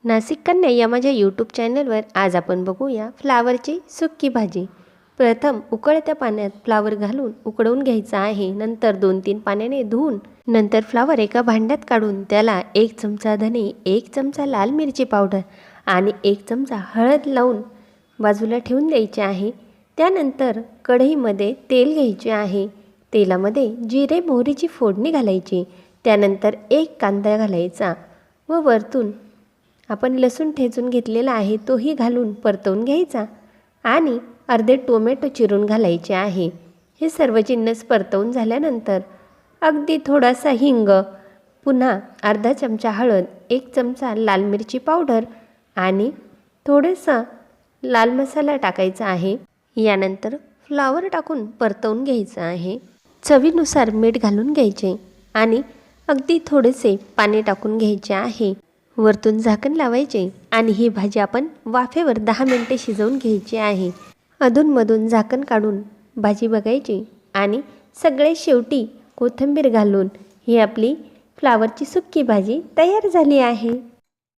नाशिक कन्या या माझ्या यूट्यूब चॅनलवर आज आपण बघूया फ्लावरची सुक्की भाजी। प्रथम उकळत्या पाण्यात फ्लावर घालून उकळवून घ्यायचा आहे। नंतर 2-3 पाण्याने धुवून नंतर फ्लावर एका भांड्यात काढून त्याला 1 चमचा धने, 1 चमचा लाल मिरची पावडर आणि 1 चमचा हळद लावून बाजूला ठेवून द्यायचे आहे। त्यानंतर कढईमध्ये तेल घ्यायचे आहे। तेलामध्ये जिरे मोहरीची फोडणी घालायची। त्यानंतर 1 कांदा घालायचा व वरतून आपण लसूण ठेचून घेतलेला आहे तोही घालून परतवून घ्यायचा आणि अर्धे टोमॅटो चिरून घालायचे आहे। हे सर्व जिन्नस परतवून झाल्यानंतर अगदी थोडासा हिंग, पुन्हा अर्धा चमचा हळद, 1 चमचा लाल मिरची पावडर आणि थोडासा लाल मसाला टाकायचा आहे। यानंतर फ्लावर टाकून परतवून घ्यायचं आहे। चवीनुसार मीठ घालून घ्यायचे आणि अगदी थोडेसे पाणी टाकून घ्यायचे आहे। वरतून झाकण लावायचे आणि ही भाजी आपण वाफेवर 10 मिनिटे शिजवून घ्यायची आहे। अधूनमधून झाकण काढून भाजी बघायची आणि सगळे शेवटी कोथिंबीर घालून ही आपली फ्लावरची सुक्की भाजी तयार झाली आहे।